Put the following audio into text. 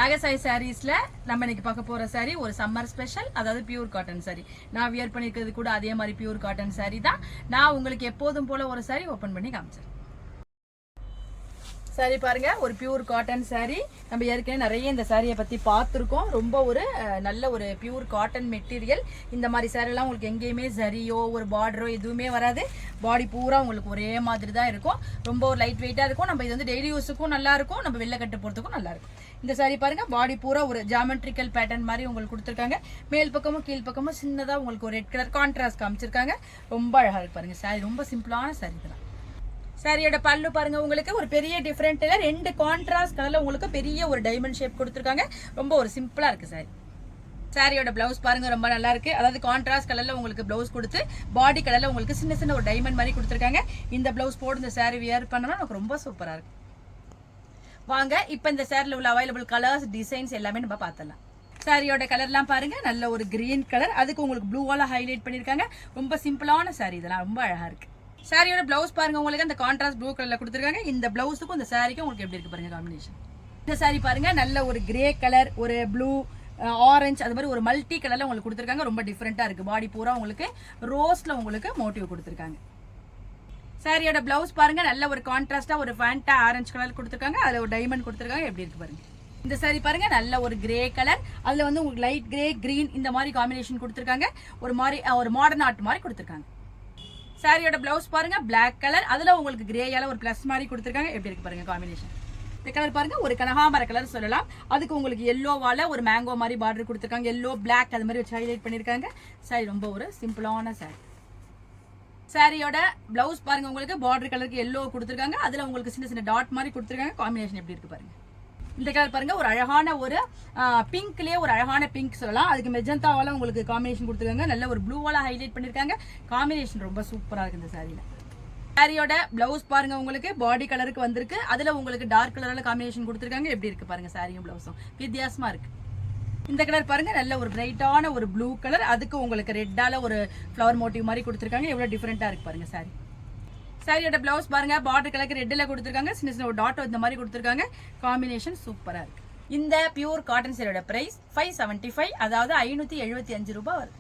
நாகசாய் சாரீஸ்ல நம்ம இன்னைக்கு பார்க்க போற சாரி ஒரு சம்மர் ஸ்பெஷல், அதாவது பியூர் காட்டன் சாரி. நான் வியர் பண்ணிருக்கிறது கூட அதே மாதிரி பியூர் காட்டன் சாரி தான். நான் உங்களுக்கு எப்போதும் போல ஒரு சாரி ஓபன் பண்ணி காமிச்சேன். சாரி பாருங்க, ஒரு பியூர் காட்டன் சாரி. நம்ம ஏற்கனவே நிறைய இந்த சாரியை பத்தி பார்த்துருக்கோம். ரொம்ப ஒரு நல்ல ஒரு பியூர் காட்டன் மெட்டீரியல். இந்த மாதிரி சாரியெல்லாம் உங்களுக்கு எங்கேயுமே ஜரியோ ஒரு பார்டரோ எதுவுமே வராது. பாடி பூரா உங்களுக்கு ஒரே மாதிரி தான் இருக்கும். ரொம்ப ஒரு லைட் வெயிட்டா இருக்கும். நம்ம இது வந்து டெய்லி யூஸுக்கும் நல்லா இருக்கும், நம்ம வெளில கட்டு போறதுக்கும் நல்லா இருக்கும். இந்த சாரி பாருங்க, பாடி பூரா ஒரு ஜாமெட்ரிக்கல் பேட்டர்ன் மாதிரி உங்களுக்கு கொடுத்துருக்காங்க. மேல் பக்கமும் கீழ் பக்கமும் சின்னதா உங்களுக்கு ஒரு ரெட் கலர் கான்ட்ராஸ்ட் காமிச்சிருக்காங்க. ரொம்ப அழகா இருக்கு பாருங்க. சாரி ரொம்ப சிம்பிளான சாரி தான். சாரியோட பல்லு பாருங்க, உங்களுக்கு ஒரு பெரிய டிஃபரெண்ட்ல ரெண்டு கான்ட்ராஸ்ட் கலர்ல உங்களுக்கு பெரிய ஒரு டைமண்ட் ஷேப் கொடுத்துருக்காங்க. ரொம்ப ஒரு சிம்பிளா இருக்கு சாரி. சாரியோட பிளவுஸ் பாருங்க, ரொம்ப நல்லா இருக்கு. அதாவது கான்ட்ராஸ்ட் கலர்ல உங்களுக்கு பிளவுஸ் கொடுத்து பாடி கலர்ல உங்களுக்கு சின்ன சின்ன ஒரு டைமண்ட் மாதிரி கொடுத்துருக்காங்க. இந்த பிளவுஸ் போட்டு இந்த சாரி வியர் பண்ணோம்னா நமக்கு ரொம்ப சூப்பரா இருக்கு. வாங்க இப்ப இந்த சாரில உள்ள அவைலபிள் கலர்ஸ் டிசைன்ஸ் எல்லாமே நம்ம பார்த்தலாம். சாரியோட கலர்லாம் பாருங்க, நல்ல ஒரு கிரீன் கலர், அதுக்கு உங்களுக்கு ப்ளூவால ஹைலைட் பண்ணிருக்காங்க. ரொம்ப சிம்பிளான சாரி, இதெல்லாம் ரொம்ப அழகா இருக்கு. சாரியோட பிளவுஸ் பாருங்க, உங்களுக்கு அந்த கான்ட்ராஸ்ட் ப்ளூ கலர்ல கொடுத்துருக்காங்க. இந்த பிளவுஸுக்கும் இந்த சாரிக்கும் உங்களுக்கு எப்படி இருக்கு பாருங்க காம்பினேஷன். இந்த சாரி பாருங்க, நல்ல ஒரு கிரே கலர், ஒரு ப்ளூ, ஆரஞ்சு, அது மாதிரி ஒரு மல்டி கலர்ல உங்களுக்கு கொடுத்துருக்காங்க. ரொம்ப டிஃப்ரெண்டா இருக்கு. பாடி பூரா உங்களுக்கு ரோஸ்ல உங்களுக்கு மோட்டிவ் கொடுத்துருக்காங்க. சாரியோட பிளவுஸ் பாருங்க, நல்ல ஒரு கான்ட்ராஸ்டா ஒரு ஃபேண்டா ஆரஞ்சு கலர் கொடுத்துருக்காங்க. அதுல ஒரு டைமண்ட் கொடுத்துருக்காங்க. எப்படி இருக்கு பாருங்க. இந்த சாரி பாருங்க, நல்ல ஒரு கிரே கலர், அதுல வந்து உங்களுக்கு லைட் கிரே கிரீன் இந்த மாதிரி காம்பினேஷன் கொடுத்துருக்காங்க. ஒரு மாதிரி ஒரு மாடர்ன் ஆர்ட் மாதிரி கொடுத்துருக்காங்க. சாரியோட பிளவுஸ் பாருங்க, பிளாக் கலர், அதுல உங்களுக்கு கிரேயால ஒரு பிளஸ் மாதிரி கொடுத்துருக்காங்க. எப்படி இருக்கு பாருங்க காம்பினேஷன். இந்த கலர் பாருங்க, ஒரு கனகாமர கலர் சொல்லலாம். அதுக்கு உங்களுக்கு எல்லோவால ஒரு மேங்கோ மாதிரி பார்டர் கொடுத்துருக்காங்க. எல்லோ பிளாக் அது மாதிரி வச்சு ஹைலைட் பண்ணிருக்காங்க. சாரி ரொம்ப ஒரு சிம்பிளான சாரி. சாரியோட பிளவுஸ் பாருங்க, உங்களுக்கு பார்டர் கலருக்கு எல்லோ கொடுத்துருக்காங்க. அதுல உங்களுக்கு சின்ன சின்ன டாட் மாதிரி கொடுத்துருக்காங்க. காம்பினேஷன் எப்படி இருக்கு பாருங்க. இந்த கலர் பாருங்க, ஒரு அழகான ஒரு பிங்க்லயே ஒரு அழகான பிங்க் சொல்லலாம். அதுக்கு மெஜந்தாவால உங்களுக்கு காம்பினேஷன் கொடுத்துருக்காங்க. நல்ல ஒரு ப்ளூவால ஹைலைட் பண்ணிருக்காங்க. காம்பினேஷன் ரொம்ப சூப்பரா இருக்கு இந்த சாரியில. சாரியோட பிளவுஸ் பாருங்க, உங்களுக்கு பாடி கலருக்கு வந்திருக்கு. அதுல உங்களுக்கு டார்க் கலர்ல காம்பினேஷன் கொடுத்துருக்காங்க. எப்படி இருக்கு பாருங்க. சாரியும் பிளவுஸும் வித்தியாசமா இருக்கு. இந்த கலர் பாருங்க, நல்ல ஒரு பிரைட்டான ஒரு ப்ளூ கலர், அதுக்கு உங்களுக்கு ரெட்டால ஒரு ஃப்ளவர் மோட்டிவ் மாதிரி கொடுத்துருக்காங்க. எவ்வளவு டிஃபரெண்டா இருக்கு பாருங்க சாரி. சாரியோட பிளவுஸ் பாருங்க, பார்டர் கலருக்கு ரெட்ல கொடுத்துருக்காங்க. சின்ன சின்ன ஒரு டாட் இந்த மாதிரி கொடுத்துருக்காங்க. காம்பினேஷன் சூப்பரா இருக்கு. இந்த பியூர் காட்டன் சாரியோட பிரைஸ் 575, அதாவது 575 ரூபாய் வருது.